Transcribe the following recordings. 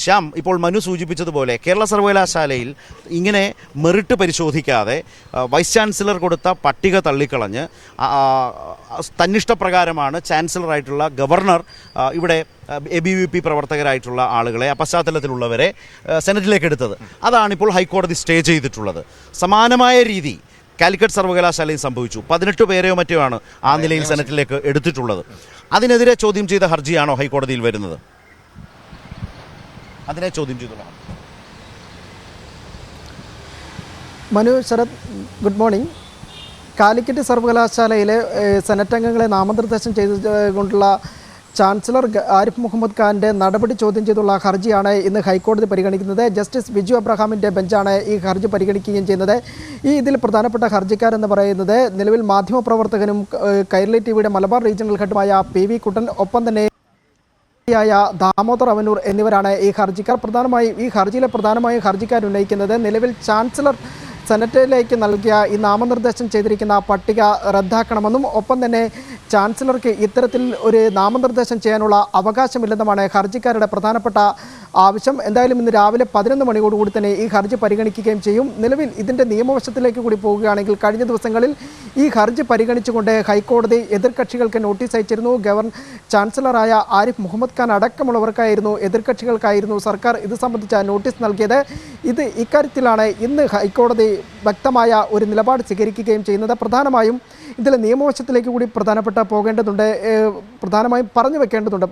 ശ്യാം, ഇപ്പോൾ മനു സൂചിപ്പിച്ചതുപോലെ കേരള സർവകലാശാലയിൽ ഇങ്ങനെ മെറിറ്റ് പരിശോധിക്കാതെ വൈസ് ചാൻസലർ കൊടുത്ത പട്ടിക തള്ളിക്കളഞ്ഞ് തന്നിഷ്ടപ്രകാരമാണ് ചാൻസലറായിട്ടുള്ള ഗവർണർ ഇവിടെ ABVP പ്രവർത്തകരായിട്ടുള്ള ആളുകളെ, ആ പശ്ചാത്തലത്തിലുള്ളവരെ സെനറ്റിലേക്ക് എടുത്തത്. അതാണിപ്പോൾ ഹൈക്കോടതി സ്റ്റേ ചെയ്തിട്ടുള്ളത്. സമാനമായ രീതി കാലിക്കറ്റ് സർവകലാശാലയിൽ സംഭവിച്ചു. 18 പേരെയോ മറ്റോ ആണ് ആ നിലയിൽ സെനറ്റിലേക്ക് എടുത്തിട്ടുള്ളത്. അതിനെതിരെ ചോദ്യം ചെയ്ത ഹർജിയാണോ ഹൈക്കോടതിയിൽ വരുന്നത്? അതിനെ ചോദ്യം ചെയ്തുള്ള മനു, ശരത്, ഗുഡ് മോർണിംഗ്. കാലിക്കറ്റ് സർവകലാശാലയിലെ സെനറ്റ് അംഗങ്ങളെ നാമനിർദ്ദേശം ചെയ്തുകൊണ്ടുള്ള ചാൻസലർ ആരിഫ് മുഹമ്മദ് ഖാൻ്റെ നടപടി ചോദ്യം ചെയ്തുള്ള ഹർജിയാണ് ഇന്ന് ഹൈക്കോടതി പരിഗണിക്കുന്നത്. ജസ്റ്റിസ് ബിജു അബ്രഹാമിൻ്റെ ബെഞ്ചാണ് ഈ ഹർജി പരിഗണിക്കുകയും ചെയ്യുന്നത്. ഇതിൽ പ്രധാനപ്പെട്ട ഹർജിക്കാരെന്ന് പറയുന്നത് നിലവിൽ മാധ്യമപ്രവർത്തകനും കൈരളി TVയുടെ മലബാർ റീജിയണൽ ഹെഡുമായ PV കുട്ടൻ, ഒപ്പം തന്നെ ദാമോദർ അവനൂർ എന്നിവരാണ് ഈ ഹർജിക്കാർ. ഈ ഹർജിയിലെ ഹർജിക്കാർ ഉന്നയിക്കുന്നത് നിലവിൽ ചാൻസലർ സെനറ്റിലേക്ക് നൽകിയ ഈ നാമനിർദ്ദേശം ചെയ്തിരിക്കുന്ന പട്ടിക റദ്ദാക്കണമെന്നും ഒപ്പം തന്നെ ചാൻസലർക്ക് ഇത്തരത്തിൽ ഒരു നാമനിർദ്ദേശം ചെയ്യാനുള്ള അവകാശമില്ലെന്നുമാണ് ഹർജിക്കാരുടെ പ്രധാനപ്പെട്ട ആവശ്യം. എന്തായാലും ഇന്ന് രാവിലെ 11 മണിയോടുകൂടി തന്നെ ഈ ഹർജി പരിഗണിക്കുകയും ചെയ്യും. നിലവിൽ ഇതിൻ്റെ നിയമവശത്തിലേക്ക് കൂടി പോവുകയാണെങ്കിൽ കഴിഞ്ഞ ദിവസങ്ങളിൽ ഈ ഹർജി പരിഗണിച്ചുകൊണ്ട് ഹൈക്കോടതി എതിർകക്ഷികൾക്ക് നോട്ടീസ് അയച്ചിരുന്നു. ചാൻസലറായ ആരിഫ് മുഹമ്മദ് ഖാൻ അടക്കമുള്ളവർക്കായിരുന്നു, എതിർകക്ഷികൾക്കായിരുന്നു സർക്കാർ ഇത് സംബന്ധിച്ച നോട്ടീസ് നൽകിയത്. ഇക്കാര്യത്തിലാണ് ഇന്ന് ഹൈക്കോടതി വ്യക്തമായ ഒരു നിലപാട് സ്വീകരിക്കുകയും ചെയ്യുന്നത്. പ്രധാനമായും ഇതിലെ നിയമവശത്തിലേക്ക് കൂടി പ്രധാനമായും പറഞ്ഞു വെക്കേണ്ടതുണ്ട്.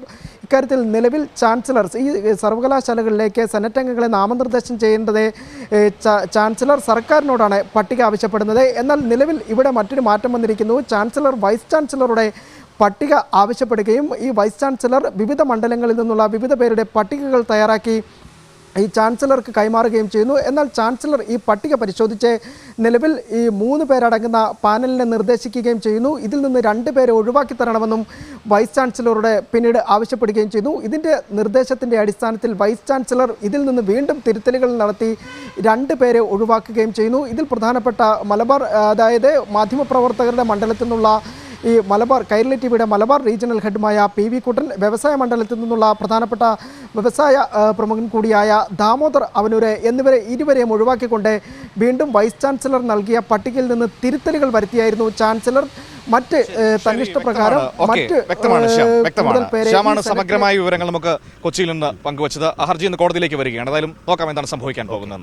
ഇക്കാര്യത്തിൽ നിലവിൽ ചാൻസലർസ് ഈ സർവകലാശാലകളിലേക്ക് സെനറ്റ് അംഗങ്ങളെ നാമനിർദ്ദേശം ചെയ്യേണ്ടത് ചാൻസലർ സർക്കാരിനോടാണ് പട്ടിക ആവശ്യപ്പെടുന്നത്. എന്നാൽ നിലവിൽ ഇവിടെ മറ്റൊരു മാറ്റം വന്നിരിക്കുന്നു. ചാൻസലർ വൈസ് ചാൻസലറുടെ പട്ടിക ആവശ്യപ്പെടുകയും ഈ വൈസ് ചാൻസലർ വിവിധ മണ്ഡലങ്ങളിൽ നിന്നുള്ള വിവിധ പേരുടെ പട്ടികകൾ തയ്യാറാക്കി ഈ ചാൻസലർക്ക് കൈമാറുകയും ചെയ്യുന്നു. എന്നാൽ ചാൻസലർ ഈ പട്ടിക പരിശോധിച്ച് നിലവിൽ ഈ 3 പേരടങ്ങുന്ന പാനലിനെ നിർദ്ദേശിക്കുകയും ചെയ്യുന്നു. ഇതിൽ നിന്ന് 2 പേരെ ഒഴിവാക്കി തരണമെന്നും വൈസ് ചാൻസലറുടെ പിന്നീട് ആവശ്യപ്പെടുകയും ചെയ്യുന്നു. ഇതിൻ്റെ നിർദ്ദേശത്തിൻ്റെ അടിസ്ഥാനത്തിൽ വൈസ് ചാൻസലർ ഇതിൽ നിന്ന് വീണ്ടും തിരുത്തലുകൾ നടത്തി 2 പേരെ ഒഴിവാക്കുകയും ചെയ്യുന്നു. ഇതിൽ പ്രധാനപ്പെട്ട മലബാർ, അതായത് മാധ്യമപ്രവർത്തകരുടെ മണ്ഡലത്തിൽ നിന്നുള്ള ഈ കൈരളി TVയുടെ മലബാർ റീജിയണൽ ഹെഡുമായ PV കുട്ടൻ, വ്യവസായ മണ്ഡലത്തിൽ നിന്നുള്ള പ്രധാനപ്പെട്ട വ്യവസായ പ്രമുഖൻ കൂടിയായ ദാമോദർ അവനൂർ എന്നിവരെ ഇരുവരെയും ഒഴിവാക്കിക്കൊണ്ട് വീണ്ടും വൈസ് ചാൻസലർ നൽകിയ പട്ടികയിൽ നിന്ന് തിരുത്തലുകൾ വരുത്തിയായിരുന്നു ചാൻസലർ. മറ്റ് തന്നിഷ്ടപ്രകാരം സമഗ്രമായ വിവരങ്ങൾ നമുക്ക് കൊച്ചിയിൽ നിന്ന് പങ്കുവച്ചത്. ഹർജി ഇന്ന് കോടതിയിലേക്ക് വരികയാണ്. ഏതായാലും നോക്കാം എന്താണ് സംഭവിക്കാൻ പോകുന്നത്.